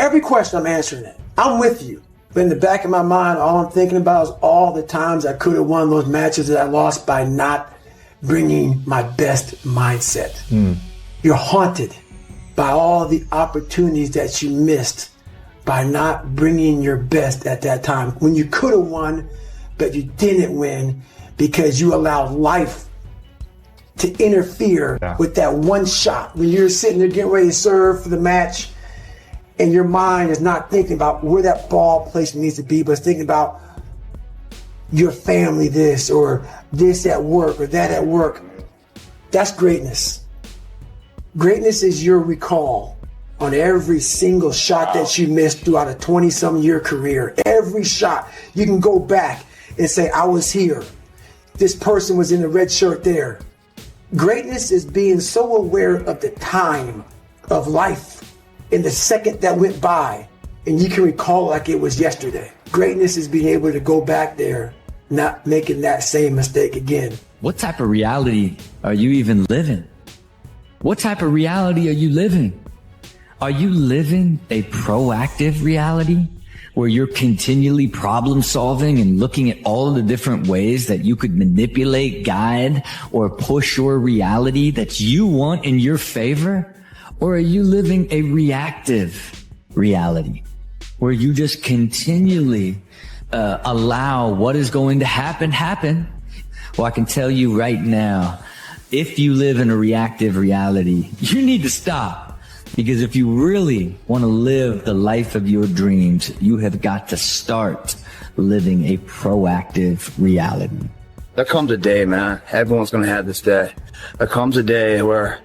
Every question I'm answering it. I'm with you. But in the back of my mind, all I'm thinking about is all the times I could have won those matches that I lost by not bringing my best mindset. You're haunted by all the opportunities that you missed by not bringing your best at that time. When you could have won, but you didn't win because you allowed life to interfere with that one shot. When you're sitting there getting ready to serve for the match and your mind is not thinking about where that ball placement needs to be, but it's thinking about your family this or this at work or that at work. That's greatness. Greatness is your recall on every single shot that you missed throughout a 20-some year career. Every shot, you can go back and say, I was here. This person was in the red shirt there. Greatness is being so aware of the time of life in the second that went by, and you can recall like it was yesterday. Greatness is being able to go back there, not making that same mistake again. What type of reality are you even living? What type of reality are you living? Are you living a proactive reality where you're continually problem solving and looking at all the different ways that you could manipulate, guide, or push your reality that you want in your favor? Or are you living a reactive reality where you just continually allow what is going to happen? Well, I can tell you right now, if you live in a reactive reality, you need to stop. Because if you really want to live the life of your dreams, you have got to start living a proactive reality. There comes a day, man. Everyone's going to have this day. There comes a day where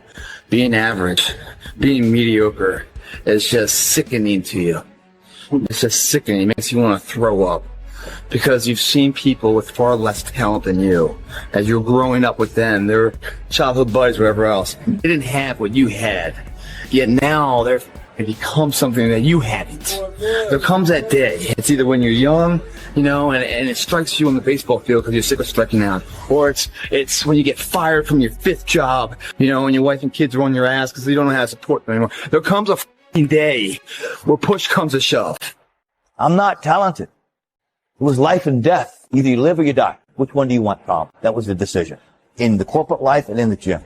being average, being mediocre is just sickening to you. It's just sickening. It makes you want to throw up. Because you've seen people with far less talent than you. As you're growing up with them, their childhood buddies, whatever else, they didn't have what you had. Yet now they've become something that you hadn't. There comes that day. It's either when you're young, you know, and it strikes you on the baseball field because you're sick of striking out. Or it's when you get fired from your 5th job, you know, and your wife and kids are on your ass because you don't know how to support them anymore. There comes a f***ing day where push comes to shove. I'm not talented. It was life and death. Either you live or you die. Which one do you want, Tom? That was the decision. In the corporate life and in the gym.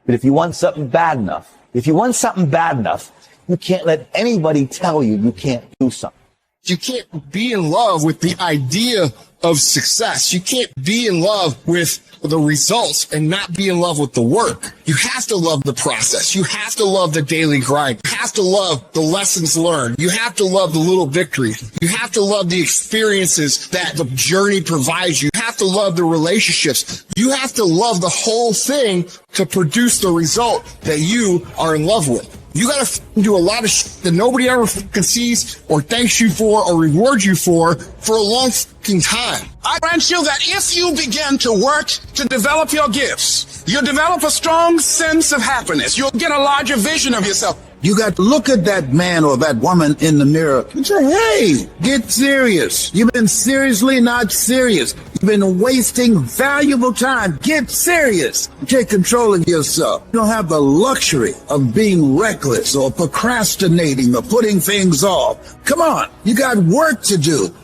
But if you want something bad enough, you can't let anybody tell you you can't do something. You can't be in love with the idea of success. You can't be in love with the results and not be in love with the work. You have to love the process. You have to love the daily grind. You have to love the lessons learned. You have to love the little victories. You have to love the experiences that the journey provides you. You have to love the relationships. You have to love the whole thing to produce the result that you are in love with. You gotta do a lot of shit that nobody ever sees or thanks you for or rewards you for a long time. I grant you that if you begin to work to develop your gifts, you'll develop a strong sense of happiness. You'll get a larger vision of yourself. You got to look at that man or that woman in the mirror and say, hey, get serious. You've been seriously not serious. You've been wasting valuable time. Get serious. Take control of yourself. You don't have the luxury of being reckless or procrastinating or putting things off. Come on. You got work to do.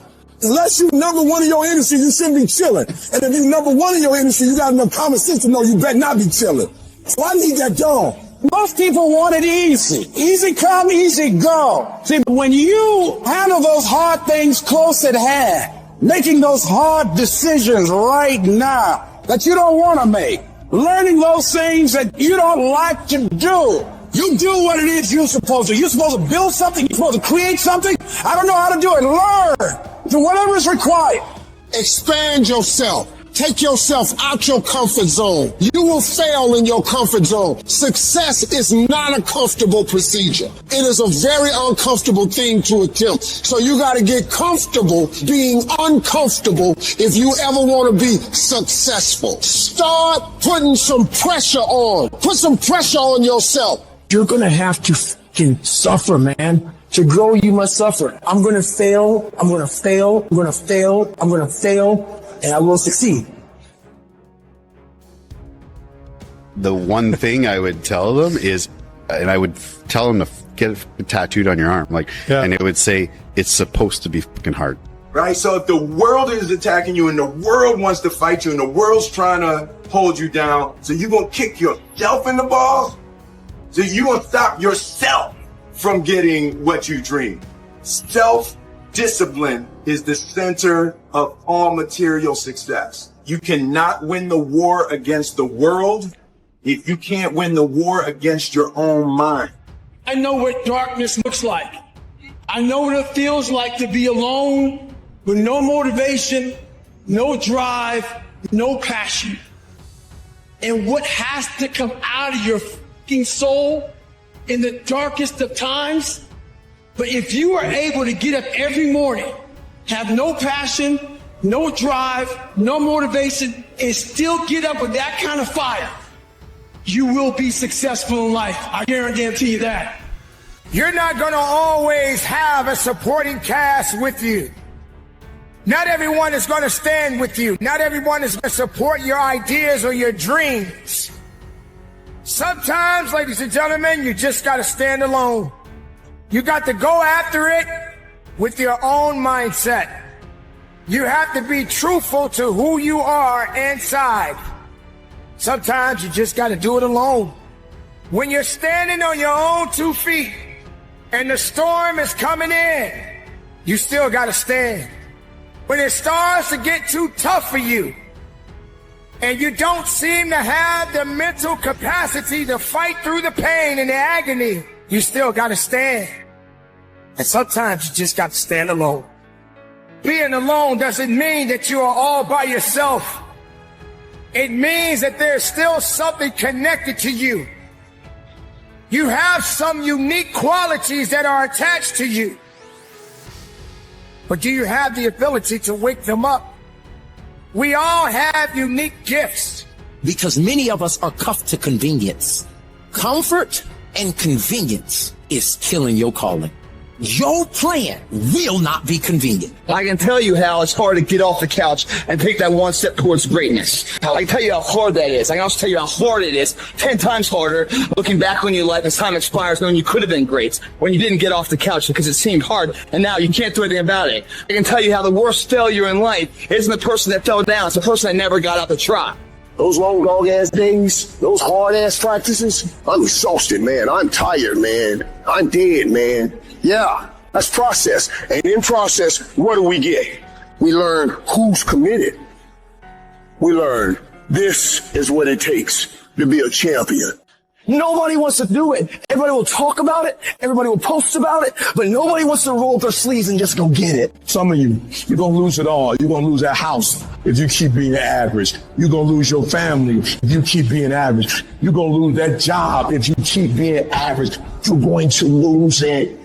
Unless you number one in your industry, you shouldn't be chilling. And if you number one in your industry, you got enough common sense to know you better not be chilling. So I need that dog. Most people want it easy. Easy come, easy go. See, when you handle those hard things close at hand, making those hard decisions right now that you don't want to make, learning those things that you don't like to do, you do what it is you're supposed to. You're supposed to build something. You're supposed to create something. I don't know how to do it. Learn. Do whatever is required. Expand yourself. Take yourself out your comfort zone. You will fail in your comfort zone. Success is not a comfortable procedure. It is a very uncomfortable thing to attempt. So you got to get comfortable being uncomfortable if you ever want to be successful. Start putting some pressure on. Put some pressure on yourself. You're going to have to fucking suffer, man. To grow, you must suffer. I'm going to fail. I'm going to fail. I'm going to fail. I'm going to fail. And I will succeed. The one thing I would tell them is and I would tell them to get it tattooed on your arm, like, and it would say, it's supposed to be fucking hard. Right? So if the world is attacking you and the world wants to fight you and the world's trying to hold you down, so you're going to kick yourself in the balls? So you're going to stop yourself from getting what you dream. Self-discipline is the center of all material success. You cannot win the war against the world if you can't win the war against your own mind. I know what darkness looks like. I know what it feels like to be alone with no motivation, no drive, no passion. And what has to come out of your fucking soul in the darkest of times. But if you are able to get up every morning, have no passion, no drive, no motivation, and still get up with that kind of fire, you will be successful in life. I guarantee you that. You're not going to always have a supporting cast with you. Not everyone is going to stand with you. Not everyone is going to support your ideas or your dreams. Sometimes, ladies and gentlemen, you just got to stand alone. You got to go after it with your own mindset. You have to be truthful to who you are inside. Sometimes you just got to do it alone. When you're standing on your own 2 feet and the storm is coming in, you still got to stand. When it starts to get too tough for you and you don't seem to have the mental capacity to fight through the pain and the agony, you still got to stand. And sometimes you just got to stand alone. Being alone doesn't mean that you are all by yourself. It means that there's still something connected to you. You have some unique qualities that are attached to you. But do you have the ability to wake them up? We all have unique gifts. Because many of us are cuffed to convenience. Comfort and convenience is killing your calling. Your plan will not be convenient. I can tell you how it's hard to get off the couch and take that one step towards greatness. I can tell you how hard that is. I can also tell you how hard it is, 10 times harder, looking back on your life as time expires, knowing you could have been great, when you didn't get off the couch because it seemed hard, and now you can't do anything about it. I can tell you how the worst failure in life isn't the person that fell down, it's the person that never got out to try. Those long dog-ass days, those hard-ass practices, I'm exhausted, man. I'm tired, man. I'm dead, man. Yeah, that's process. And in process, what do we get? We learn who's committed. We learn this is what it takes to be a champion. Nobody wants to do it. Everybody will talk about it. Everybody will post about it. But nobody wants to roll up their sleeves and just go get it. Some of you, you're going to lose it all. You're going to lose that house if you keep being average. You're going to lose your family if you keep being average. You're going to lose that job if you keep being average. You're going to lose it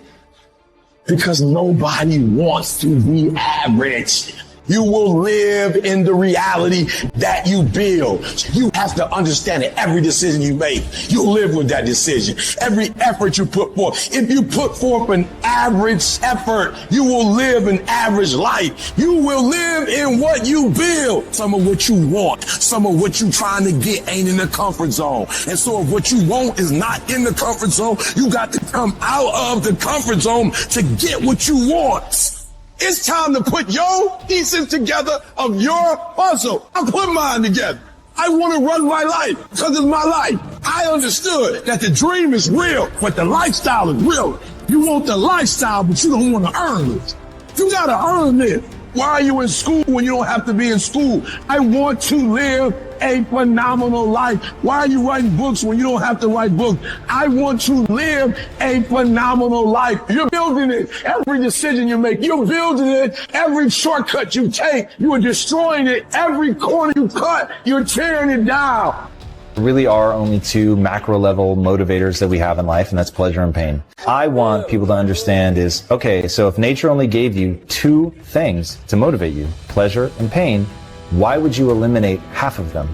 because nobody wants to be average. You will live in the reality that you build. You have to understand that every decision you make, you live with that decision. Every effort you put forth. If you put forth an average effort, you will live an average life. You will live in what you build. Some of what you want, some of what you're trying to get ain't in the comfort zone. And so if what you want is not in the comfort zone, you got to come out of the comfort zone to get what you want. It's time to put your pieces together of your puzzle. I put mine together. I want to run my life because it's my life. I understood that the dream is real, but the lifestyle is real. You want the lifestyle, but you don't want to earn it. You got to earn it. Why are you in school when you don't have to be in school? I want to live a phenomenal life. Why are you writing books when you don't have to write books? I want to live a phenomenal life. You're building it. Every decision you make, you're building it. Every shortcut you take, you are destroying it. Every corner you cut, you're tearing it down. There really are only two macro level motivators that we have in life, and that's pleasure and pain. I want people to understand is, okay, so if nature only gave you two things to motivate you, pleasure and pain, why would you eliminate half of them?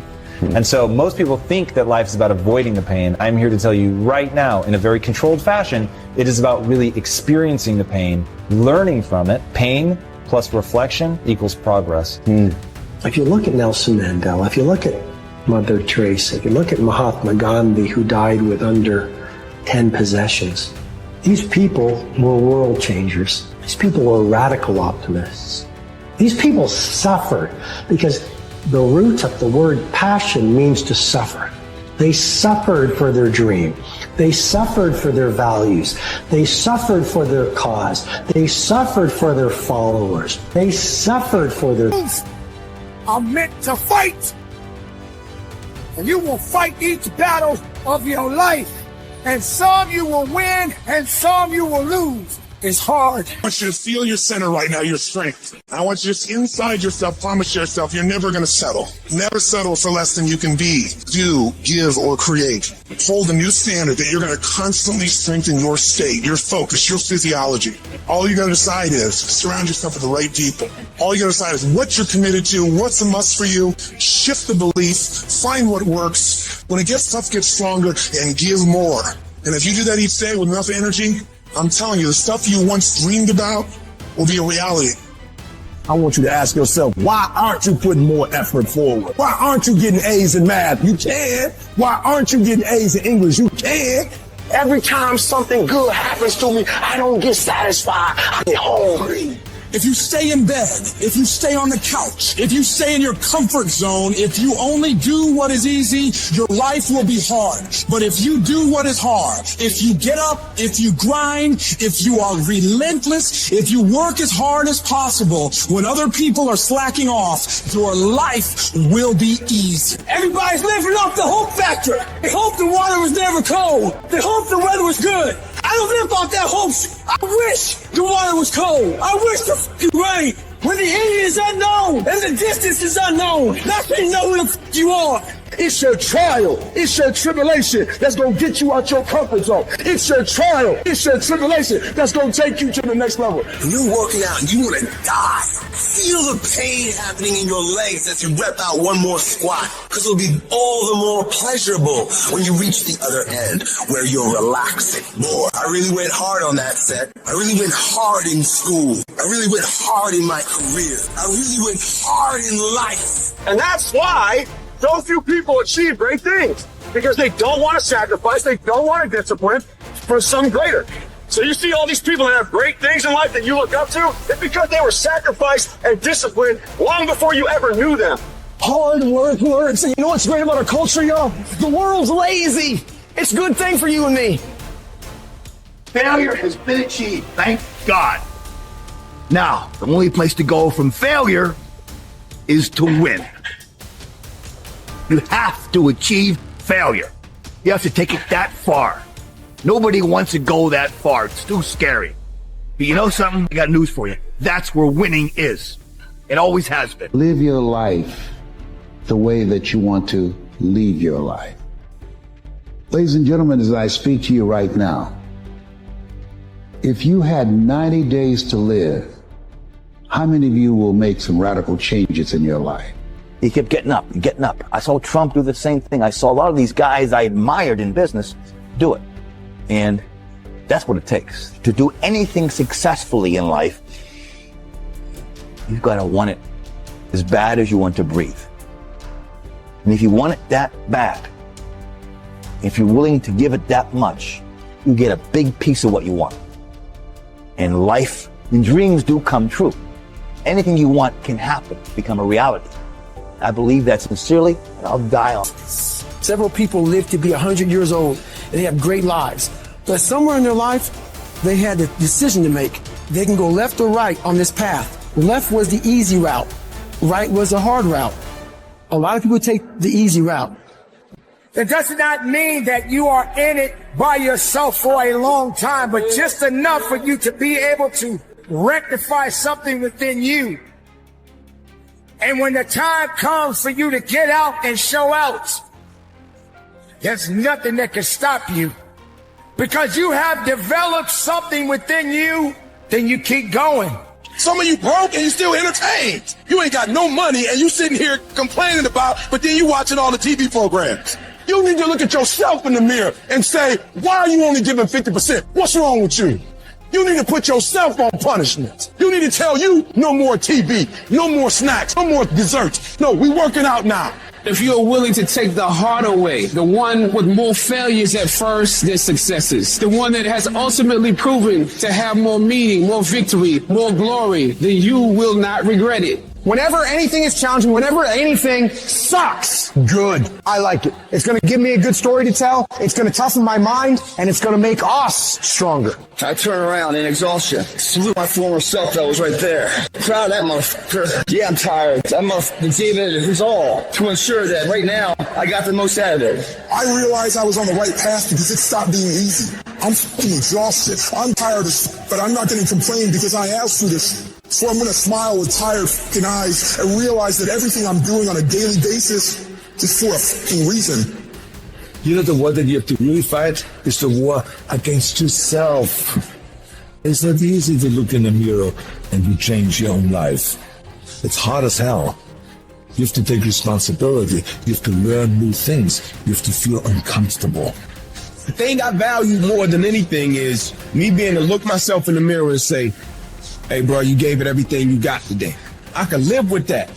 And so most people think that life is about avoiding the pain. I'm here to tell you right now, in a very controlled fashion, it is about really experiencing the pain, learning from it. Pain plus reflection equals progress. If you look at Nelson Mandela, if you look at Mother Teresa, if you look at Mahatma Gandhi, who died with under 10 possessions. These people were world changers. These people were radical optimists. These people suffered because the root of the word passion means to suffer. They suffered for their dream. They suffered for their values. They suffered for their cause. They suffered for their followers. They suffered for their... are meant to fight. And you will fight each battle of your life. And some you will win and some you will lose. It's hard. I want you to feel your center right now, your strength. I want you to just inside yourself, promise yourself you're never going to settle. Never settle for less than you can be, do, give, or create. Hold a new standard that you're going to constantly strengthen your state, your focus, your physiology. All you got to decide is surround yourself with the right people. All you got to decide is what you're committed to, what's a must for you. Shift the belief, find what works. When it gets tough, get stronger, and give more. And if you do that each day with enough energy, I'm telling you, the stuff you once dreamed about will be a reality. I want you to ask yourself, why aren't you putting more effort forward? Why aren't you getting A's in math? You can. Why aren't you getting A's in English? You can. Every time something good happens to me, I don't get satisfied. I get hungry. If you stay in bed, if you stay on the couch, if you stay in your comfort zone, if you only do what is easy, your life will be hard. But if you do what is hard, if you get up, if you grind, if you are relentless, if you work as hard as possible, when other people are slacking off, your life will be easy. Everybody's living off the hope factor. They hope the water was never cold. They hope the weather was good. I don't live off that hope. I wish the water was cold. I wish the fucking rain. When the end is unknown and the distance is unknown, nothing know who the fuck you are. It's your trial. It's your tribulation that's going to get you out your comfort zone. It's your trial. It's your tribulation that's going to take you to the next level. When you're working out and you want to die, feel the pain happening in your legs as you rep out one more squat, because it'll be all the more pleasurable when you reach the other end where you're relaxing more. I really went hard on that set. I really went hard in school. I really went hard in my career. I really went hard in life. And that's why so few people achieve great things, because they don't want to sacrifice, they don't want to discipline for some greater. So you see all these people that have great things in life that you look up to, it's because they were sacrificed and disciplined long before you ever knew them. Hard work works, and you know what's great about our culture, y'all? The world's lazy. It's a good thing for you and me. Failure has been achieved, thank God. Now, the only place to go from failure is to win. You have to achieve failure. You have to take it that far. Nobody wants to go that far. It's too scary. But you know something? I got news for you. That's where winning is. It always has been. Live your life the way that you want to leave your life. Ladies and gentlemen, as I speak to you right now, if you had 90 days to live, how many of you will make some radical changes in your life? He kept getting up and getting up. I saw Trump do the same thing. I saw a lot of these guys I admired in business do it. And that's what it takes. To do anything successfully in life, you've got to want it as bad as you want to breathe. And if you want it that bad, if you're willing to give it that much, you get a big piece of what you want. And life and dreams do come true. Anything you want can happen, become a reality. I believe that sincerely, and I'll die on it. Several people live to be 100 years old, and they have great lives. But somewhere in their life, they had a decision to make. They can go left or right on this path. Left was the easy route. Right was the hard route. A lot of people take the easy route. It does not mean that you are in it by yourself for a long time, but just enough for you to be able to rectify something within you. And when the time comes for you to get out and show out, there's nothing that can stop you. Because you have developed something within you, then you keep going. Some of you broke and you still entertained. You ain't got no money and you sitting here complaining about, but then you watching all the TV programs. You need to look at yourself in the mirror and say, why are you only giving 50%? What's wrong with you? You need to put yourself on punishment. You need to tell you no more TV, no more snacks, no more desserts. No, we working out now. if you're willing to take the harder way, the one with more failures at first than successes, the one that has ultimately proven to have more meaning, more victory, more glory, then you will not regret it. Whenever anything is challenging, whenever anything sucks, good. I like it. It's going to give me a good story to tell. It's going to toughen my mind, and it's going to make us stronger. I turn around in exhaustion, salute my former self that was right there. Proud of that motherfucker. Yeah, I'm tired. That motherfucker gave it his all to ensure that right now I got the most out of it. I realized I was on the right path because it stopped being easy. I'm fucking exhausted. I'm tired, but I'm not going to complain because I asked for this. So I'm going to smile with tired fucking eyes and realize that everything I'm doing on a daily basis is for a fucking reason. You know, the war that you have to really fight is the war against yourself. It's not easy to look in the mirror and you change your own life. It's hard as hell. You have to take responsibility. You have to learn new things. You have to feel uncomfortable. The thing I value more than anything is me being able to look myself in the mirror and say, hey, bro, you gave it everything you got today. I can live with that.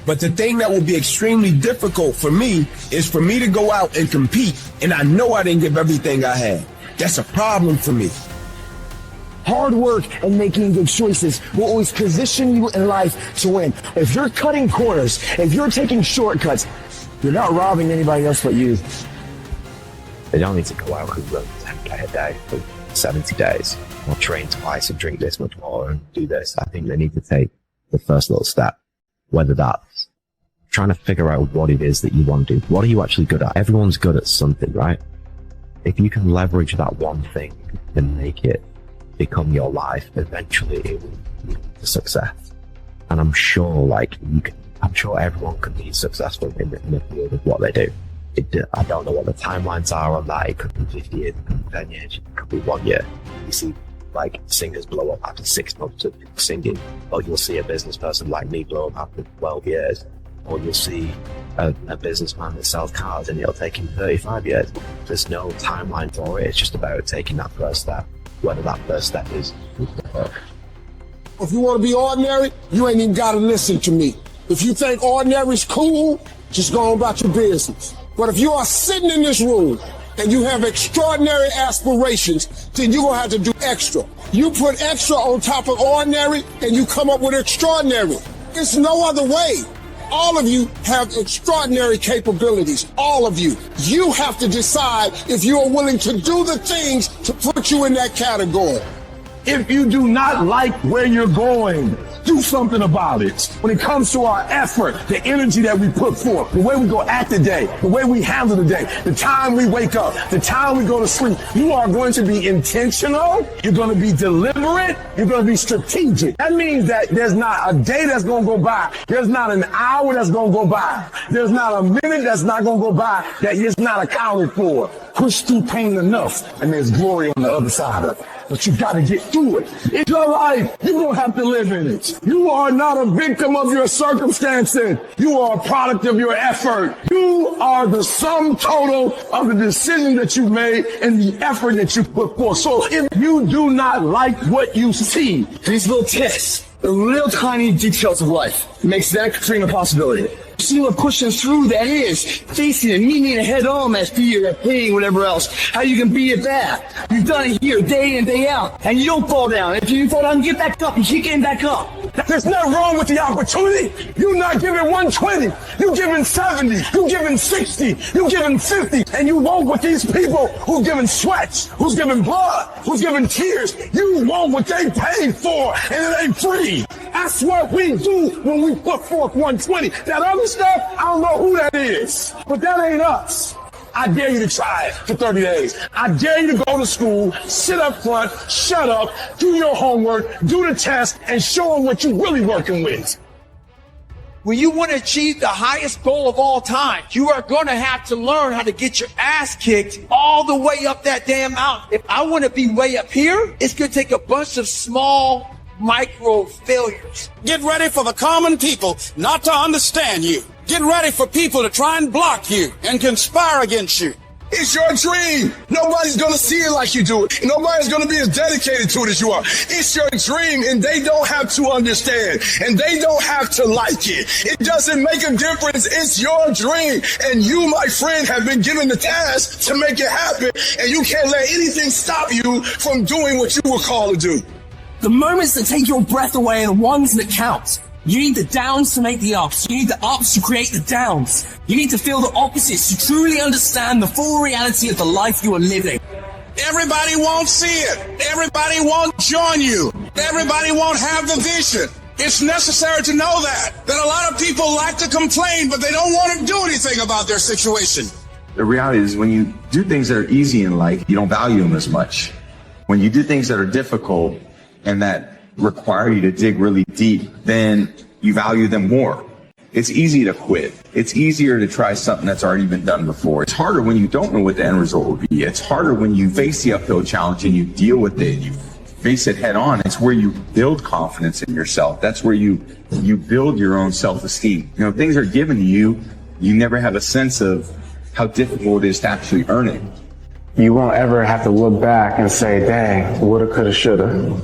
But the thing that will be extremely difficult for me is for me to go out and compete, and I know I didn't give everything I had. That's a problem for me. Hard work and making good choices will always position you in life to win. If you're cutting corners, if you're taking shortcuts, you're not robbing anybody else but you. They don't need to go out and run 10K a day for 70 days. Or train twice and drink this much more and do this. I think they need to take the first little step, whether that's trying to figure out what it is that you want to do. What are you actually good at? Everyone's good at something, right? If you can leverage that one thing and make it become your life, eventually it will lead to success. And I'm sure, I'm sure everyone can be successful in the field of what they do. I don't know what the timelines are on that. It could be 50 years, it could be 10 years, it could be 1 year. You see, singers blow up after 6 months of singing, or you'll see a business person like me blow up after 12 years, or you'll see a businessman that sells cars and it'll take him 35 years. There's no timeline for it. It's just about taking that first step, whether that first step is. If you want to be ordinary, you ain't even got to listen to me. If you think ordinary's cool, just go on about your business. But if you are sitting in this room and you have extraordinary aspirations, then you're going to have to do extra. You put extra on top of ordinary and you come up with extraordinary. There's no other way. All of you have extraordinary capabilities. All of you. You have to decide if you are willing to do the things to put you in that category. If you do not like where you're going, do something about it. When it comes to our effort, the energy that we put forth, the way we go at the day, the way we handle the day, the time we wake up, the time we go to sleep, you are going to be intentional, you're going to be deliberate, you're going to be strategic. That means that there's not a day that's going to go by, there's not an hour that's going to go by, there's not a minute that's not going to go by that is not accounted for. Push through pain enough, and there's glory on the other side of it. But you got to get through it. It's your life. You don't have to live in it. You are not a victim of your circumstances. You are a product of your effort. You are the sum total of the decision that you made and the effort that you put forth. So if you do not like what you see, these little tips, the real tiny details of life, makes that dream a possibility. See what pushing through that is, facing it, meeting it head on, that fear, that pain, whatever else, how you can beat it back. You've done it here, day in, day out, and you don't fall down. If you fall down, get back up, you keep getting back up. There's nothing wrong with the opportunity. You're not giving 120, you're giving 70, you're giving 60, you're giving 50, and you walk with these people who's giving sweats, who's giving blood, who's giving tears. You want what they paid for, and it ain't free. That's what we do when we put forth 120. That other stuff, I don't know who that is, but that ain't us. I dare you to try it for 30 days. I dare you to go to school, sit up front, shut up, do your homework, do the test, and show them what you're really working with. When you want to achieve the highest goal of all time, you are going to have to learn how to get your ass kicked all the way up that damn mountain. If I want to be way up here, it's going to take a bunch of small micro failures. Get ready for the common people not to understand you. Get ready for people to try and block you and conspire against you. It's your dream. Nobody's going to see it like you do it. Nobody's going to be as dedicated to it as you are. It's your dream, and they don't have to understand, and they don't have to like it. It doesn't make a difference. It's your dream, and you, my friend, have been given the task to make it happen, and you can't let anything stop you from doing what you were called to do. The moments that take your breath away are the ones that count. You need the downs to make the ups. You need the ups to create the downs. You need to feel the opposites to truly understand the full reality of the life you are living. Everybody won't see it. Everybody won't join you. Everybody won't have the vision. It's necessary to know that a lot of people like to complain, but they don't want to do anything about their situation. The reality is when you do things that are easy in life, you don't value them as much. When you do things that are difficult and that require you to dig really deep, then you value them more. It's easy to quit. It's easier to try something that's already been done before. It's harder when you don't know what the end result will be. It's harder when you face the uphill challenge and you deal with it and you face it head on. It's where you build confidence in yourself. That's where you build your own self-esteem. You know, things are given to you. You never have a sense of how difficult it is to actually earn it. You won't ever have to look back and say, dang, woulda, coulda, shoulda.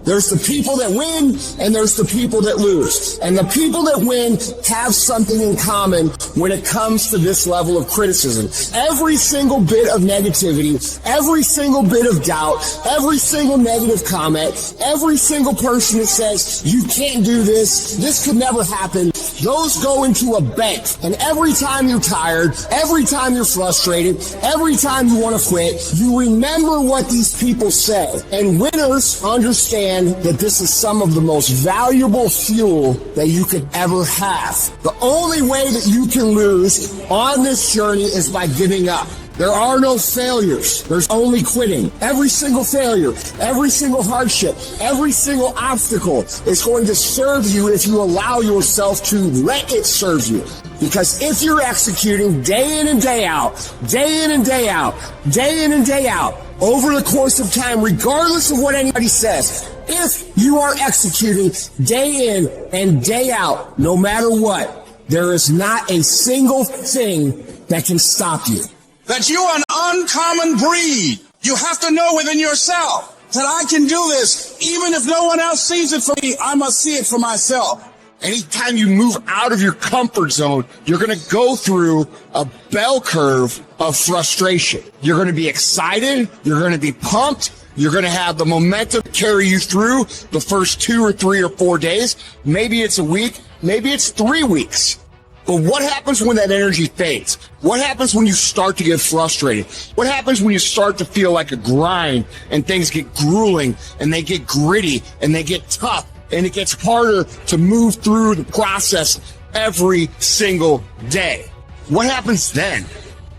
There's the people that win, and there's the people that lose. And the people that win have something in common when it comes to this level of criticism. Every single bit of negativity, every single bit of doubt, every single negative comment, every single person that says, you can't do this, this could never happen, those go into a bank. And every time you're tired, every time you're frustrated, every time you want to quit, you remember what these people say. And winners understand that this is some of the most valuable fuel that you could ever have. The only way that you can lose on this journey is by giving up. There are no failures. There's only quitting. Every single failure, every single hardship, every single obstacle is going to serve you if you allow yourself to let it serve you. Because if you're executing day in and day out, day in and day out, day in and day out, over the course of time, regardless of what anybody says, if you are executing day in and day out, no matter what, there is not a single thing that can stop you. That you are an uncommon breed. You have to know within yourself that I can do this. Even if no one else sees it for me, I must see it for myself. Anytime you move out of your comfort zone, you're going to go through a bell curve of frustration. You're going to be excited. You're going to be pumped. You're going to have the momentum carry you through the first 2 or 3 or 4 days. Maybe it's a week. Maybe it's 3 weeks. But what happens when that energy fades? What happens when you start to get frustrated? What happens when you start to feel like a grind and things get grueling and they get gritty and they get tough and it gets harder to move through the process every single day? What happens then?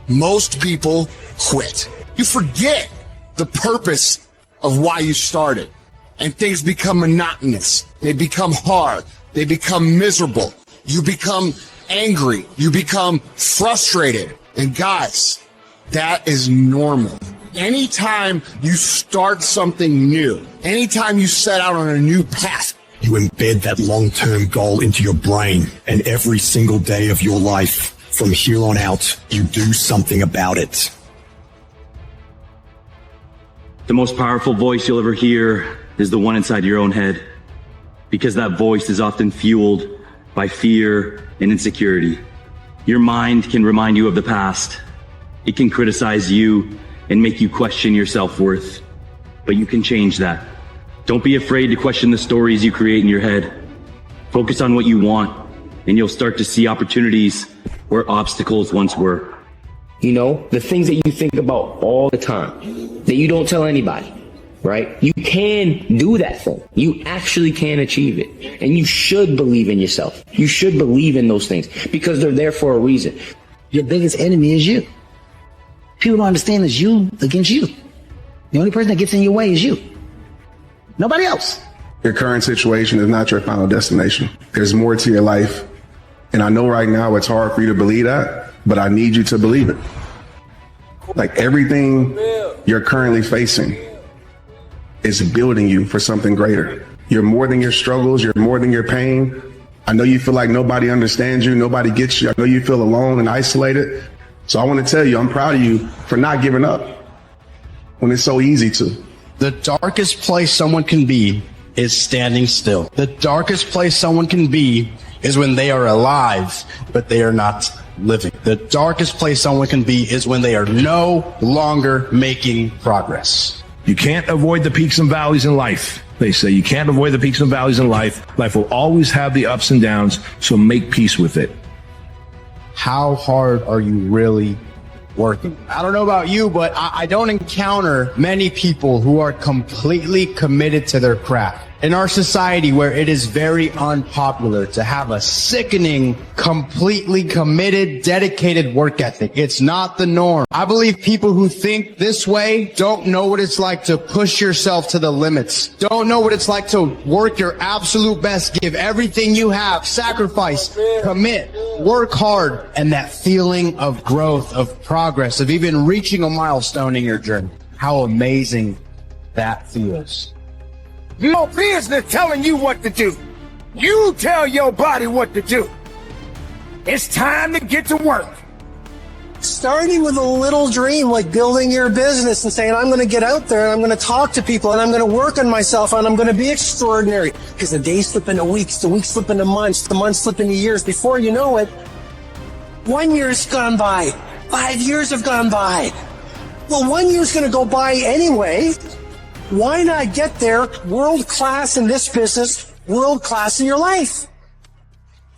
Most people quit. You forget the purpose of why you started, and things become monotonous. They become hard. They become miserable. You become angry. You become frustrated. And guys, that is normal. Anytime you start something new, anytime you set out on a new path, you embed that long-term goal into your brain, and every single day of your life from here on out, you do something about it. The most powerful voice you'll ever hear is the one inside your own head, because that voice is often fueled by fear and insecurity. Your mind can remind you of the past. It can criticize you and make you question your self-worth, but you can change that. Don't be afraid to question the stories you create in your head. Focus on what you want, and you'll start to see opportunities where obstacles once were. You know, the things that you think about all the time, that you don't tell anybody, right? You can do that thing. You actually can achieve it. And you should believe in yourself. You should believe in those things because they're there for a reason. Your biggest enemy is you. People don't understand it's you against you. The only person that gets in your way is you. Nobody else. Your current situation is not your final destination. There's more to your life. And I know right now it's hard for you to believe that, but I need you to believe it. Like everything you're currently facing is building you for something greater. You're more than your struggles. You're more than your pain. I know you feel like nobody understands you. Nobody gets you. I know you feel alone and isolated. So I want to tell you, I'm proud of you for not giving up when it's so easy to. The darkest place someone can be is standing still. The darkest place someone can be is when they are alive, but they are not living. The darkest place someone can be is when they are no longer making progress. You can't avoid the peaks and valleys in life. They say you can't avoid the peaks and valleys in life. Life will always have the ups and downs, so make peace with it. How hard are you really working? I don't know about you, but I don't encounter many people who are completely committed to their craft. In our society where it is very unpopular to have a sickening, completely committed, dedicated work ethic, it's not the norm. I believe people who think this way don't know what it's like to push yourself to the limits, don't know what it's like to work your absolute best, give everything you have, sacrifice, commit, work hard, and that feeling of growth, of progress, of even reaching a milestone in your journey. How amazing that feels. No business telling you what to do. You tell your body what to do. It's time to get to work. Starting with a little dream, like building your business and saying, I'm going to get out there and I'm going to talk to people and I'm going to work on myself and I'm going to be extraordinary. Because the days slip into weeks, the weeks slip into months, the months slip into years. Before you know it, 1 year's gone by. 5 years have gone by. Well, 1 year's going to go by anyway. Why not get there world class in this business, world class in your life?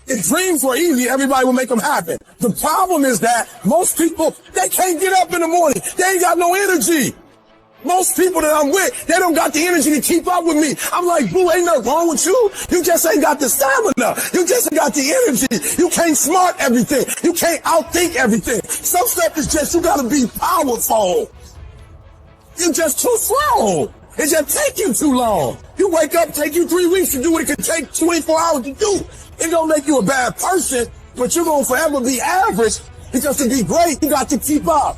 If dreams were easy, everybody would make them happen. The problem is that most people, they can't get up in the morning. They ain't got no energy. Most people that I'm with, they don't got the energy to keep up with me. I'm like, boo, ain't nothing wrong with you. You just ain't got the stamina. You just ain't got the energy. You can't smart everything. You can't outthink everything. Some stuff is just, you gotta be powerful. You're just too slow. It just take you too long. You wake up, take you 3 weeks to do what it could take 24 hours to do. It don't make you a bad person, but you're gonna forever be average because to be great, you got to keep up.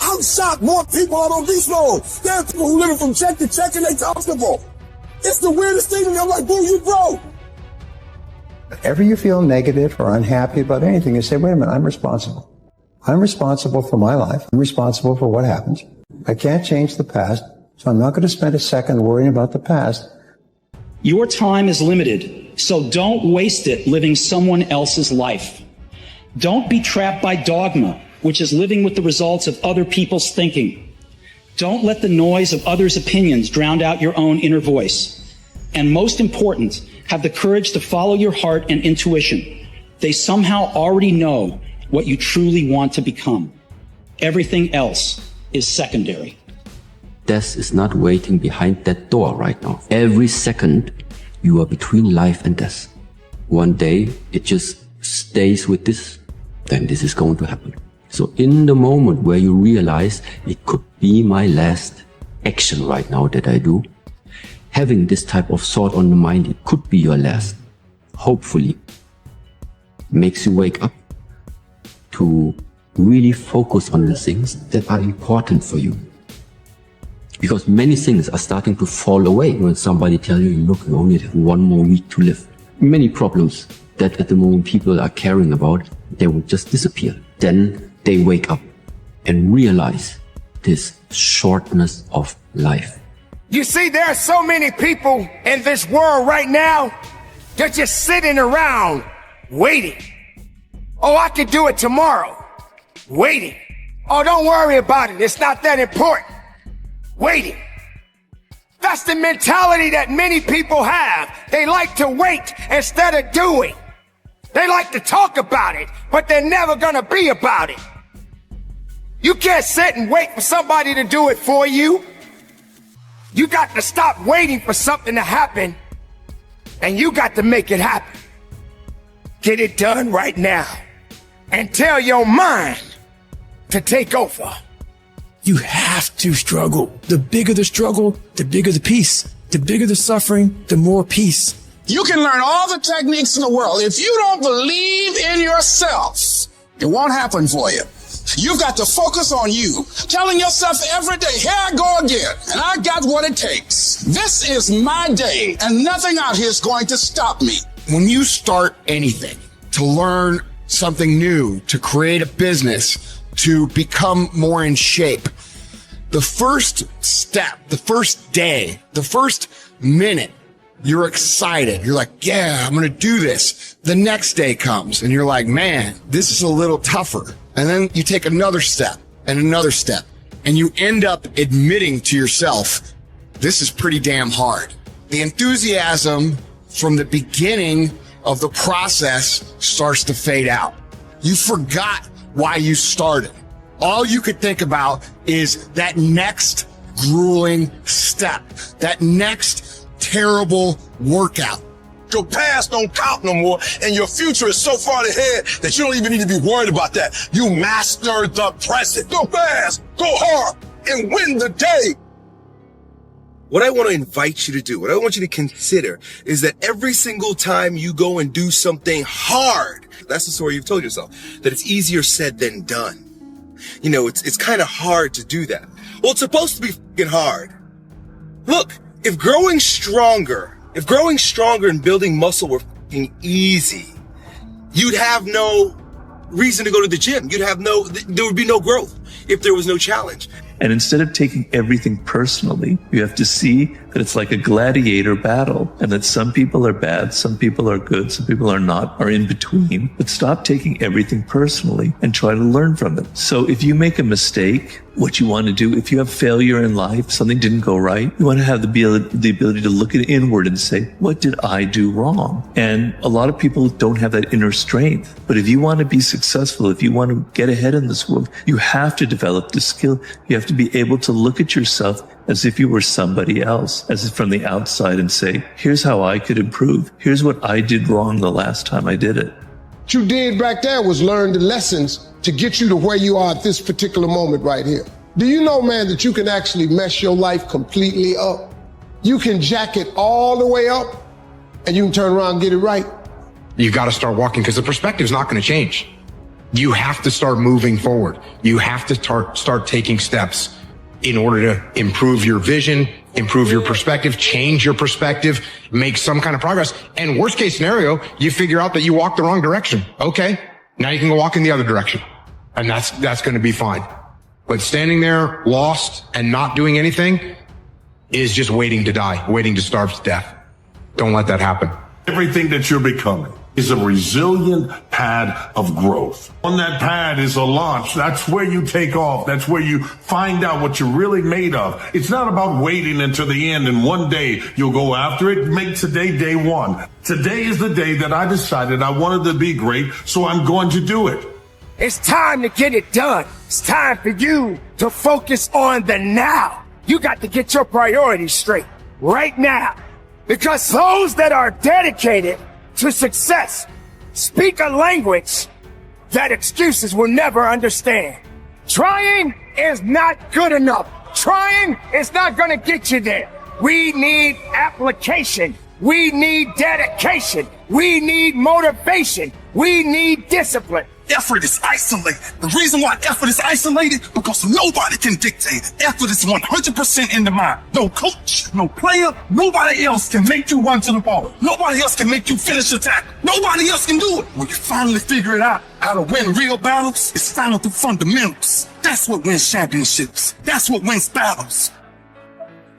I'm shocked more people are on beast mode. There are people who living from check to check and they comfortable. It's the weirdest thing to me. I'm like, boo, you broke. Whenever you feel negative or unhappy about anything, you say, wait a minute, I'm responsible. I'm responsible for my life. I'm responsible for what happens. I can't change the past. So I'm not going to spend a second worrying about the past. Your time is limited, so don't waste it living someone else's life. Don't be trapped by dogma, which is living with the results of other people's thinking. Don't let the noise of others' opinions drown out your own inner voice. And most important, have the courage to follow your heart and intuition. They somehow already know what you truly want to become. Everything else is secondary. Death is not waiting behind that door right now. Every second, you are between life and death. One day, it just stays with this, then this is going to happen. So in the moment where you realize it could be my last action right now that I do, having this type of thought on the mind, it could be your last, hopefully, makes you wake up to really focus on the things that are important for you. Because many things are starting to fall away when somebody tells you, look, you only have 1 more week to live. Many problems that at the moment people are caring about, they will just disappear. Then they wake up and realize this shortness of life. You see, there are so many people in this world right now, they're just sitting around waiting. Oh, I could do it tomorrow. Waiting. Oh, don't worry about it. It's not that important. Waiting. That's the mentality that many people have. They like to wait instead of doing. They like to talk about it, but they're never gonna be about it. You can't sit and wait for somebody to do it for you. You got to stop waiting for something to happen, and you got to make it happen. Get it done right now, and tell your mind to take over. You have to struggle. The bigger the struggle, the bigger the peace. The bigger the suffering, the more peace. You can learn all the techniques in the world. If you don't believe in yourself, it won't happen for you. You've got to focus on you, telling yourself every day, here I go again, and I got what it takes. This is my day, and nothing out here is going to stop me. When you start anything, to learn something new, to create a business, to become more in shape. The first step, the first day, the first minute, you're excited. You're like, yeah, I'm going to do this. The next day comes and you're like, man, this is a little tougher. And then you take another step and another step and you end up admitting to yourself, this is pretty damn hard. The enthusiasm from the beginning of the process starts to fade out. You forgot why you started. All you could think about is that next grueling step, that next terrible workout. Your past don't count no more, and your future is so far ahead that you don't even need to be worried about that. You mastered the present. Go fast, go hard, and win the day. What I want to invite you to do, what I want you to consider, is that every single time you go and do something hard, that's the story you've told yourself, that it's easier said than done. You know, it's kind of hard to do that. Well, it's supposed to be fucking hard. Look, if growing stronger and building muscle were fucking easy, you'd have no reason to go to the gym. There would be no growth if there was no challenge. And instead of taking everything personally, you have to see that it's like a gladiator battle and that some people are bad, some people are good, some people are not, are in between. But stop taking everything personally and try to learn from it. So if you make a mistake, what you want to do, if you have failure in life, something didn't go right, you want to have the ability to look inward and say, what did I do wrong? And a lot of people don't have that inner strength. But if you want to be successful, if you want to get ahead in this world, you have to develop the skill. You have to be able to look at yourself as if you were somebody else, as if from the outside, and say, here's how I could improve. Here's what I did wrong the last time I did it. What you did back there was learn the lessons to get you to where you are at this particular moment right here. Do you know, man, that you can actually mess your life completely up? You can jack it all the way up and you can turn around and get it right. You got to start walking because the perspective's not going to change. You have to start moving forward. You have to start taking steps in order to improve your vision, improve your perspective, change your perspective, make some kind of progress. And worst case scenario, you figure out that you walked the wrong direction. Okay, now you can go walk in the other direction. And that's going to be fine. But standing there lost and not doing anything is just waiting to die, waiting to starve to death. Don't let that happen. Everything that you're becoming is a resilient pad of growth. On that pad is a launch. That's where you take off. That's where you find out what you're really made of. It's not about waiting until the end and one day you'll go after it. Make today day one. Today is the day that I decided I wanted to be great, so I'm going to do it. It's time to get it done. It's time for you to focus on the now. You got to get your priorities straight right now. Because those that are dedicated to success speak a language that excuses will never understand. Trying is not good enough. Trying is not going to get you there. We need application. We need dedication. We need motivation. We need discipline. Effort is isolated. The reason why effort is isolated, because nobody can dictate it. Effort is 100% in the mind. No coach, no player, nobody else can make you run to the ball. Nobody else can make you finish a tackle. Nobody else can do it. When you finally figure it out, how to win real battles, it's found through fundamentals. That's what wins championships. That's what wins battles.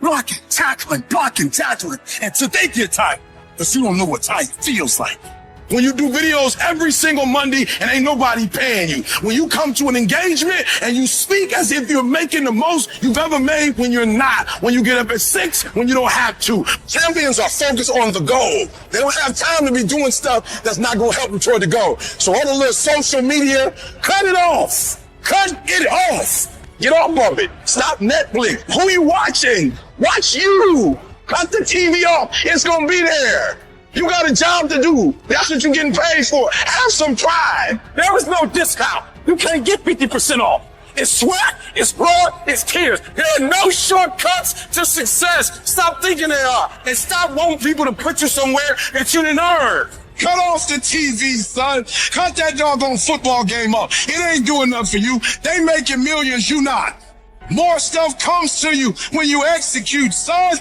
Blocking, tackling, and today get tired, because you don't know what tired feels like. When you do videos every single Monday and ain't nobody paying you. When you come to an engagement and you speak as if you're making the most you've ever made when you're not. When you get up at 6, when you don't have to. Champions are focused on the goal. They don't have time to be doing stuff that's not going to help them toward the goal. So all the little social media, cut it off. Cut it off. Get off of it. Stop Netflix. Who you watching? Watch you. Cut the TV off. It's going to be there. You got a job to do. That's what you're getting paid for. Have some pride. There is no discount. You can't get 50% off. It's sweat, it's blood, it's tears. There are no shortcuts to success. Stop thinking there are. And stop wanting people to put you somewhere that you didn't earn. Cut off the TV, son. Cut that doggone football game up. It ain't doing nothing for you. They making millions, you not. More stuff comes to you when you execute, son.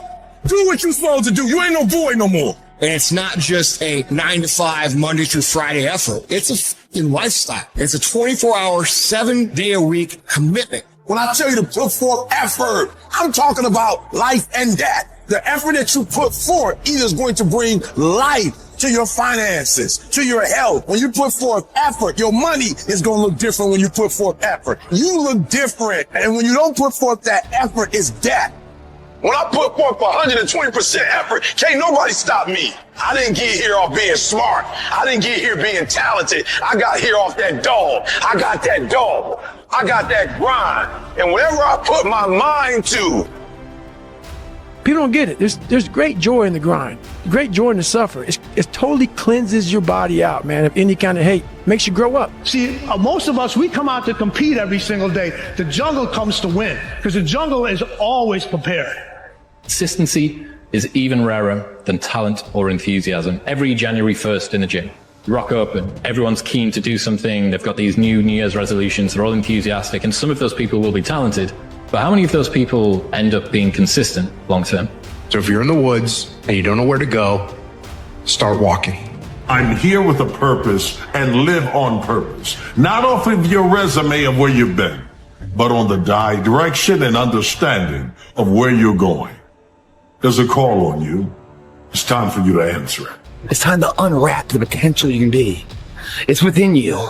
Do what you're supposed to do. You ain't no boy no more. And it's not just a 9 to 5 Monday through Friday effort. It's a lifestyle. It's a 24-hour, 7-day-a-week commitment. When I tell you to put forth effort, I'm talking about life and death. The effort that you put forth either is going to bring life to your finances, to your health. When you put forth effort, your money is going to look different when you put forth effort. You look different. And when you don't put forth that effort, it's death. When I put forth 120% effort, can't nobody stop me. I didn't get here off being smart. I didn't get here being talented. I got here off that dog. I got that dog. I got that grind. And whatever I put my mind to. People don't get it. There's great joy in the grind, great joy in the suffer. It totally cleanses your body out, man, of any kind of hate. Makes you grow up. See, most of us, we come out to compete every single day. The jungle comes to win because the jungle is always prepared. Consistency is even rarer than talent or enthusiasm. Every January 1st in the gym, you rock up and everyone's keen to do something. They've got these New Year's resolutions. They're all enthusiastic, and some of those people will be talented. But how many of those people end up being consistent long term? So if you're in the woods and you don't know where to go, start walking. I'm here with a purpose and live on purpose. Not off of your resume of where you've been, but on the direction and understanding of where you're going. There's a call on you. It's time for you to answer it. It's time to unwrap the potential you can be. It's within you.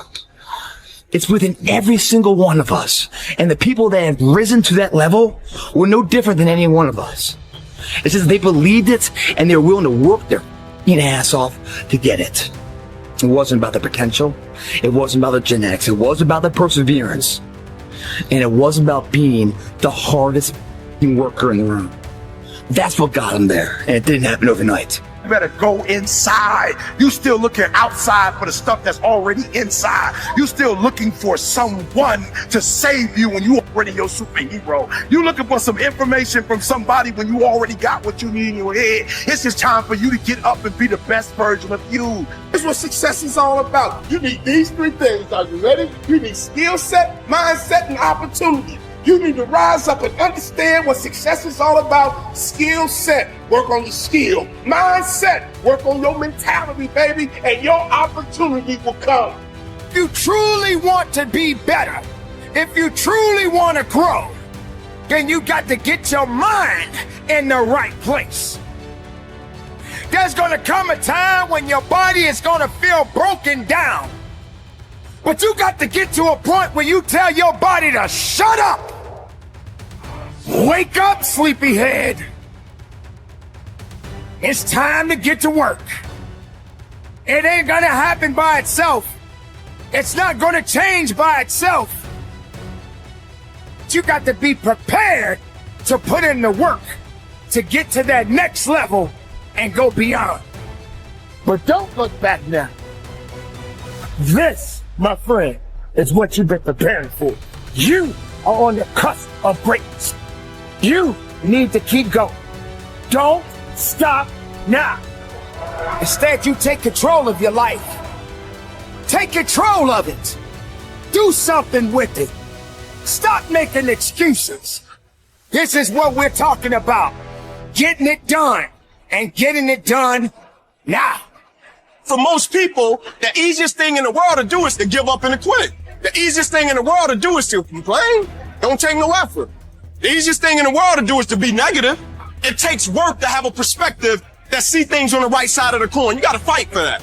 It's within every single one of us. And the people that have risen to that level were no different than any one of us. It's just they believed it and they were willing to work their ass off to get it. It wasn't about the potential. It wasn't about the genetics. It was about the perseverance. And it was about being the hardest worker in the room. That's what got them there. And it didn't happen overnight. You better go inside. You still looking outside for the stuff that's already inside. You still looking for someone to save you when you already your superhero. You looking for some information from somebody when you already got what you need in your head. It's just time for you to get up and be the best version of you. That's what success is all about. You need these 3 things. Are you ready? You need skill set, mindset, and opportunity. You need to rise up and understand what success is all about. Skill set, work on your skill. Mindset, work on your mentality, baby, and your opportunity will come. If you truly want to be better, if you truly want to grow, then you got to get your mind in the right place. There's going to come a time when your body is going to feel broken down. But you got to get to a point where you tell your body to shut up. Wake up, sleepyhead. It's time to get to work. It ain't gonna happen by itself. It's not gonna change by itself. You got to be prepared to put in the work to get to that next level and go beyond. But don't look back now. This, my friend, is what you've been preparing for. You are on the cusp of greatness. You need to keep going. Don't stop now. Instead, you take control of your life. Take control of it. Do something with it. Stop making excuses. This is what we're talking about. Getting it done and getting it done now. For most people, the easiest thing in the world to do is to give up and to quit. The easiest thing in the world to do is to complain. Don't take no effort. The easiest thing in the world to do is to be negative. It takes work to have a perspective that see things on the right side of the coin. You got to fight for that.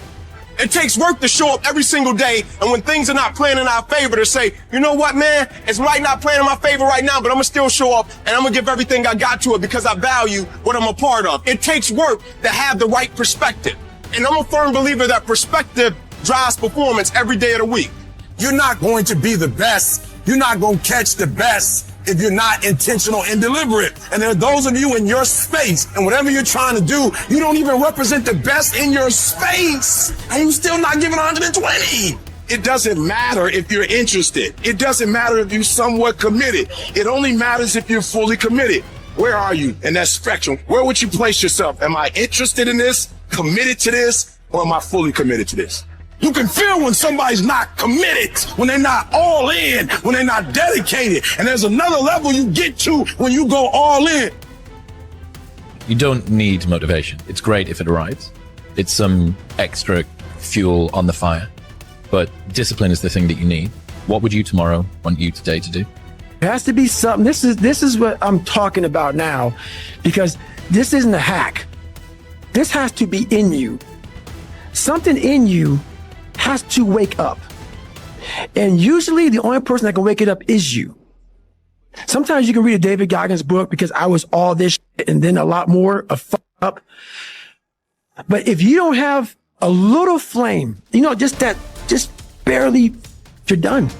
It takes work to show up every single day, and when things are not playing in our favor, to say, you know what, man, it's right not playing in my favor right now, but I'm going to still show up, and I'm going to give everything I got to it because I value what I'm a part of. It takes work to have the right perspective. And I'm a firm believer that perspective drives performance every day of the week. You're not going to be the best. You're not going to catch the best if you're not intentional and deliberate. And there are those of you in your space, and whatever you're trying to do, you don't even represent the best in your space, and you're still not giving 120. It doesn't matter if you're interested. It doesn't matter if you're somewhat committed. It only matters if you're fully committed. Where are you in that spectrum? Where would you place yourself? Am I interested in this, committed to this, or am I fully committed to this? You can feel when somebody's not committed, when they're not all in, when they're not dedicated. And there's another level you get to when you go all in. You don't need motivation. It's great if it arrives. It's some extra fuel on the fire. but discipline is the thing that you need. What would you tomorrow want you today to do? It has to be something. This is what I'm talking about now, because this isn't a hack. This has to be in you. Something in you has to wake up. And usually the only person that can wake it up is you. Sometimes you can read a David Goggins book because I was all this shit and then a lot more of fuck up. But if you don't have a little flame, just barely, you're done.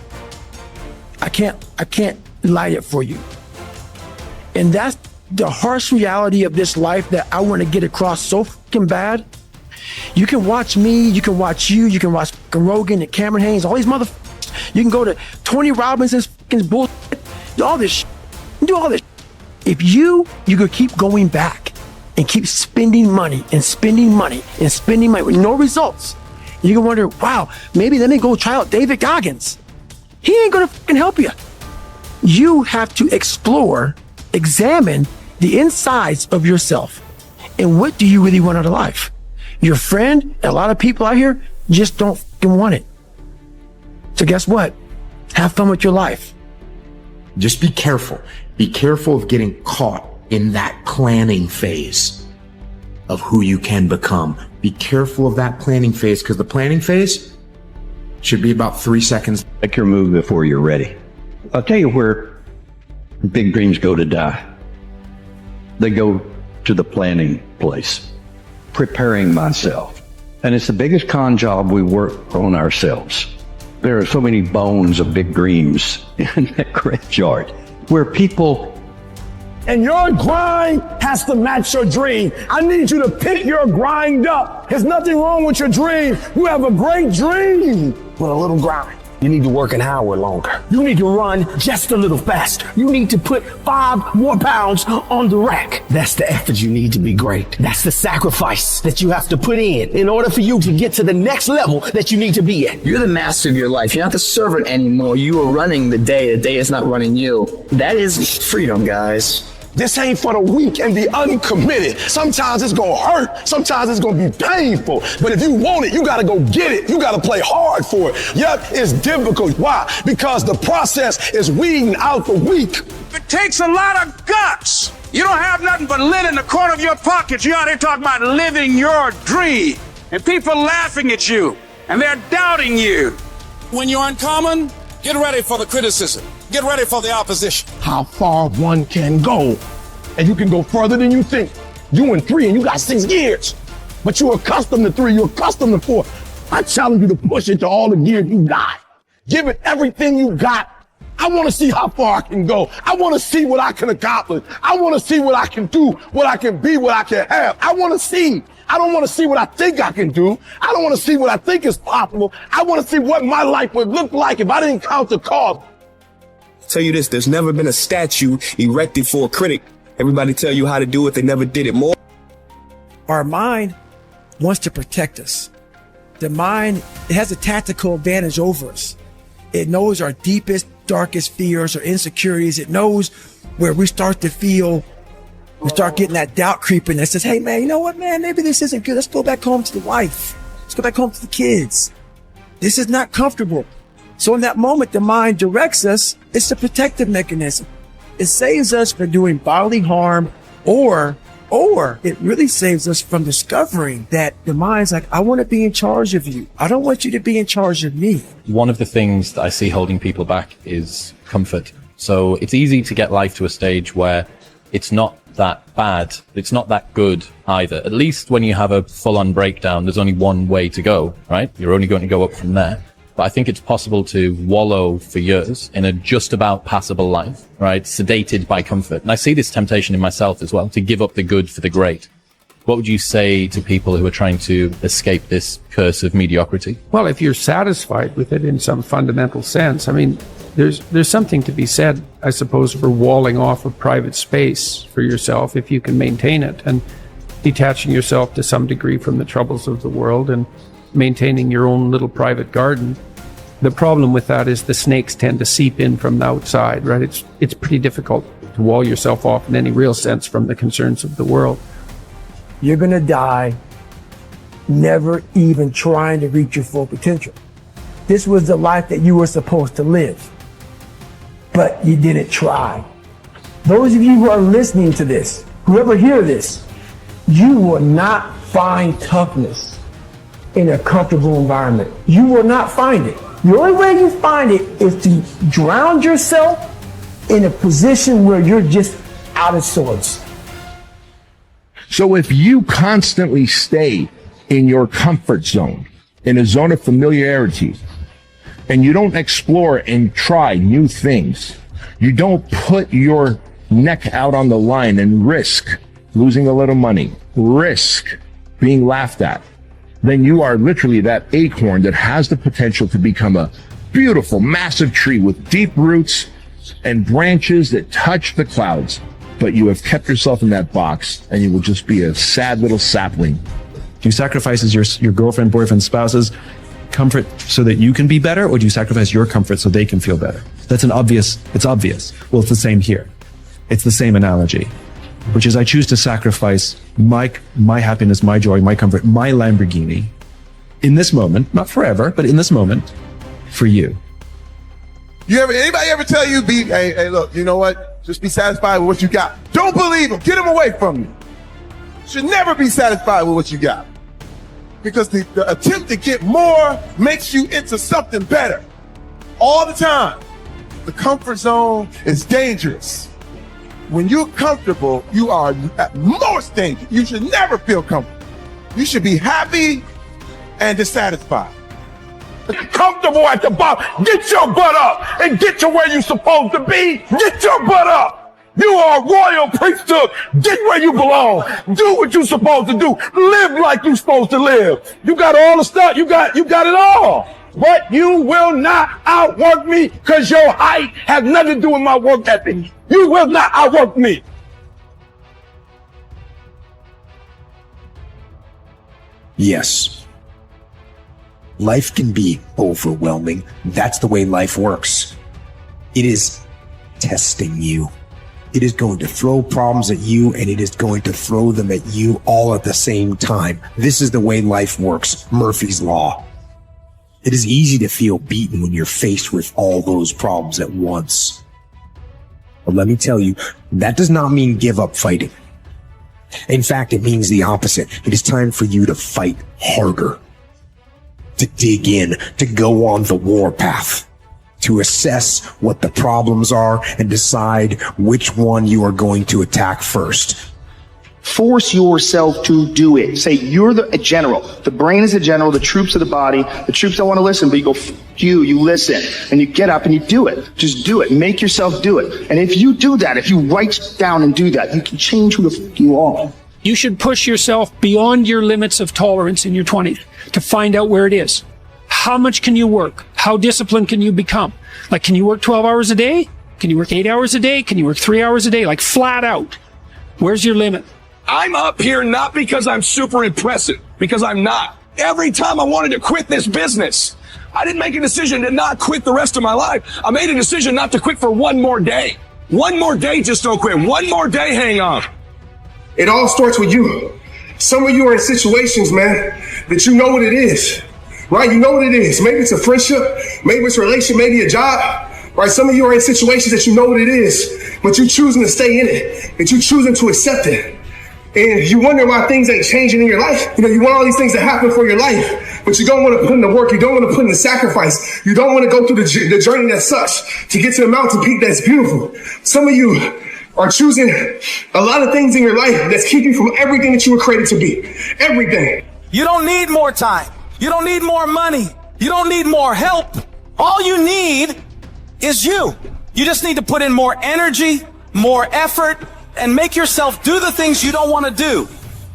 I can't light it for you. And that's the harsh reality of this life that I want to get across so fucking bad. You can watch me, you can watch you, you can watch Rogan and Cameron Haynes, all these motherfuckers. You can go to Tony Robbins's fucking bullshit, do all this shit, do all this shit. If you could keep going back and keep spending money and spending money and spending money with no results, you can wonder, wow, maybe let me go try out David Goggins. He ain't gonna fucking help you. You have to explore, examine the insides of yourself. And what do you really want out of life? Your friend, and a lot of people out here just don't fucking want it. So guess what? Have fun with your life. Just be careful. Be careful of getting caught in that planning phase of who you can become. Be careful of that planning phase, because the planning phase should be about 3 seconds. Make your move before you're ready. I'll tell you where big dreams go to die. They go to the planning place. Preparing myself. And it's the biggest con job we work on ourselves. There are so many bones of big dreams in that graveyard where people... And your grind has to match your dream. I need you to pick your grind up. There's nothing wrong with your dream. You have a great dream, but a little grind. You need to work an hour longer. You need to run just a little faster. You need to put 5 more pounds on the rack. That's the effort you need to be great. That's the sacrifice that you have to put in order for you to get to the next level that you need to be at. You're the master of your life. You're not the servant anymore. You are running the day. The day is not running you. That is freedom, guys. This ain't for the weak and the uncommitted. Sometimes it's gonna hurt. Sometimes it's gonna be painful. But if you want it, you gotta go get it. You gotta play hard for it. Yep, it's difficult. Why? Because the process is weeding out the weak. It takes a lot of guts. You don't have nothing but lint in the corner of your pockets. You out here talking about living your dream. And people laughing at you. And they're doubting you. When you're uncommon, get ready for the criticism. Get ready for the opposition. How far one can go. And you can go further than you think. You in 3 and you got 6 years. But you're accustomed to 3, you're accustomed to 4. I challenge you to push it to all the gears you got. Give it everything you got. I want to see how far I can go. I want to see what I can accomplish. I want to see what I can do, what I can be, what I can have. I want to see. I don't want to see what I think I can do. I don't want to see what I think is possible. I want to see what my life would look like if I didn't count the cost. Tell you this, there's never been a statue erected for a critic. Everybody tell you how to do it, they never did it more. Our mind wants to protect us. The mind, it has a tactical advantage over us. It knows our deepest, darkest fears or insecurities. It knows where we start to feel, we start getting that doubt creeping that says, hey man, you know what, man, maybe this isn't good. Let's go back home to the wife. Let's go back home to the kids. This is not comfortable. So in that moment, the mind directs us. It's a protective mechanism. It saves us from doing bodily harm, or it really saves us from discovering that the mind's like, I want to be in charge of you. I don't want you to be in charge of me. One of the things that I see holding people back is comfort. So it's easy to get life to a stage where it's not that bad. It's not that good either. At least when you have a full-on breakdown, there's only one way to go, right? You're only going to go up from there. But I think it's possible to wallow for years in a just about passable life, right? Sedated by comfort. And I see this temptation in myself as well, to give up the good for the great. What would you say to people who are trying to escape this curse of mediocrity? Well, if you're satisfied with it in some fundamental sense, I mean, there's something to be said, I suppose, for walling off of private space for yourself if you can maintain it, and detaching yourself to some degree from the troubles of the world and maintaining your own little private garden. The problem with that is the snakes tend to seep in from the outside, right? It's pretty difficult to wall yourself off in any real sense from the concerns of the world. You're going to die never even trying to reach your full potential. this was the life that you were supposed to live, but you didn't try. Those of you who are listening to this, whoever hear this, you will not find toughness in a comfortable environment. You will not find it. The only way you find it is to drown yourself in a position where you're just out of sorts. So if you constantly stay in your comfort zone, in a zone of familiarity, and you don't explore and try new things, you don't put your neck out on the line and risk losing a little money, risk being laughed at, then you are literally that acorn that has the potential to become a beautiful, massive tree with deep roots and branches that touch the clouds. But you have kept yourself in that box, and you will just be a sad little sapling. Do you sacrifice your girlfriend, boyfriend, spouse's comfort so that you can be better, or do you sacrifice your comfort so they can feel better? It's obvious. Well, it's the same here. It's the same analogy, which is I choose to sacrifice my happiness, my joy, my comfort, my Lamborghini in this moment, not forever, but in this moment, for you. Anybody ever tell you, hey, look, you know what? Just be satisfied with what you got. Don't believe them. Get them away from you. Should never be satisfied with what you got. Because the attempt to get more makes you into something better. All the time. The comfort zone is dangerous. When you're comfortable, you are at most dangerous. You should never feel comfortable. You should be happy and dissatisfied. Comfortable at the bottom. Get your butt up and get to where you're supposed to be. Get your butt up. You are a royal priesthood. Get where you belong. Do what you're supposed to do. Live like you're supposed to live. You got all the stuff. You got it all. But you will not outwork me because your height has nothing to do with my work ethic. You will not outwork me. Yes. Life can be overwhelming. That's the way life works. It is testing you. It is going to throw problems at you, and it is going to throw them at you all at the same time. This is the way life works. Murphy's Law. It is easy to feel beaten when you're faced with all those problems at once. But let me tell you, that does not mean give up fighting. In fact, it means the opposite. It is time for you to fight harder, to dig in, to go on the warpath, to assess what the problems are and decide which one you are going to attack first. Force yourself to do it. Say you're a general. The brain is a general. The troops are the body. The troops don't want to listen, but you go, you listen, and you get up and you do it. Just do it. Make yourself do it. And if you do that, if you write down and do that, you can change who the fuck you are. You should push yourself beyond your limits of tolerance in your 20s to find out where it is. How much can you work? How disciplined can you become? Like, can you work 12 hours a day? Can you work 8 hours a day? Can you work 3 hours a day? Like, flat out. Where's your limit? I'm up here not because I'm super impressive, because I'm not. Every time I wanted to quit this business, I didn't make a decision to not quit the rest of my life. I made a decision not to quit for one more day. One more day, just don't quit. One more day, hang on. It all starts with you. Some of you are in situations, man, that you know what it is, right? You know what it is. Maybe it's a friendship, maybe it's a relationship, maybe a job, right? Some of you are in situations that you know what it is, but you're choosing to stay in it, and you're choosing to accept it. And you wonder why things ain't changing in your life. You know, you want all these things to happen for your life, but you don't want to put in the work. You don't want to put in the sacrifice. You don't want to go through the journey that sucks to get to the mountain peak that's beautiful. Some of you are choosing a lot of things in your life that's keeping you from everything that you were created to be. Everything. You don't need more time. You don't need more money. You don't need more help. All you need is you. You just need to put in more energy, more effort, and make yourself do the things you don't want to do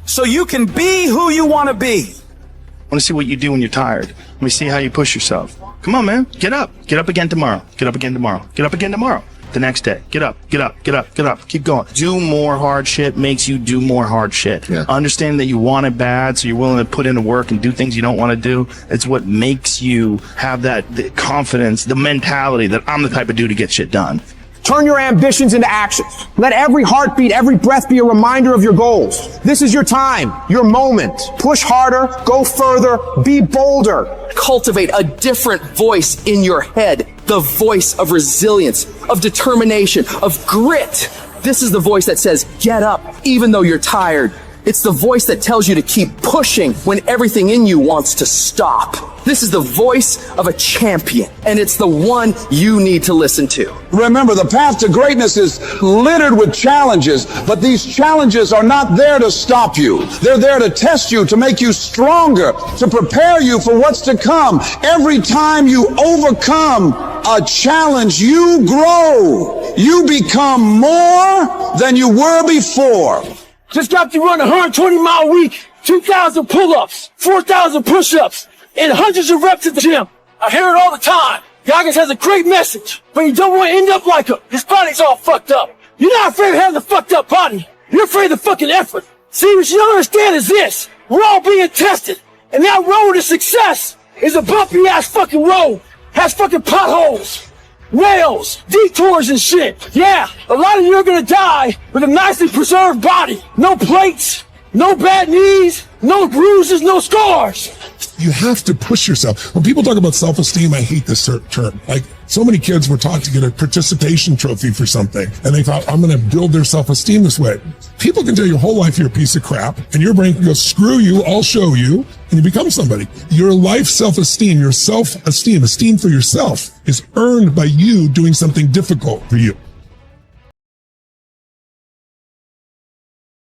so you can be who you want to be. I want to see what you do when you're tired. Let me see how you push yourself. Come on, man. Get up. Get up again tomorrow. Get up again tomorrow. Get up again tomorrow. The next day. Get up. Get up. Get up. Get up. Keep going. Do more hard shit makes you do more hard shit. Yeah. Understand that you want it bad, so you're willing to put in the work and do things you don't want to do. It's what makes you have the confidence, the mentality that I'm the type of dude to get shit done. Turn your ambitions into action. Let every heartbeat, every breath be a reminder of your goals. This is your time, your moment. Push harder, go further, be bolder. Cultivate a different voice in your head. The voice of resilience, of determination, of grit. This is the voice that says, get up, even though you're tired. It's the voice that tells you to keep pushing when everything in you wants to stop. This is the voice of a champion, and it's the one you need to listen to. Remember, the path to greatness is littered with challenges, but these challenges are not there to stop you. They're there to test you, to make you stronger, to prepare you for what's to come. Every time you overcome a challenge, you grow. You become more than you were before. Just got to run a 120-mile week, 2,000 pull-ups, 4,000 push-ups, and hundreds of reps at the gym. I hear it all the time. Goggins has a great message, but you don't want to end up like him. His body's all fucked up. You're not afraid of having a fucked up body. You're afraid of the fucking effort. See, what you don't understand is this. We're all being tested, and that road to success is a bumpy-ass fucking road. Has fucking potholes, rails, detours and shit. Yeah, a lot of you are gonna die with a nicely preserved body. No plates, no bad knees, no bruises, no scars. You have to push yourself. When people talk about self-esteem, I hate this term. Like, so many kids were taught to get a participation trophy for something, and they thought, I'm going to build their self-esteem this way. People can tell your whole life you're a piece of crap, and your brain can go, screw you, I'll show you, and you become somebody. Your life self-esteem, your self-esteem, esteem for yourself, is earned by you doing something difficult for you.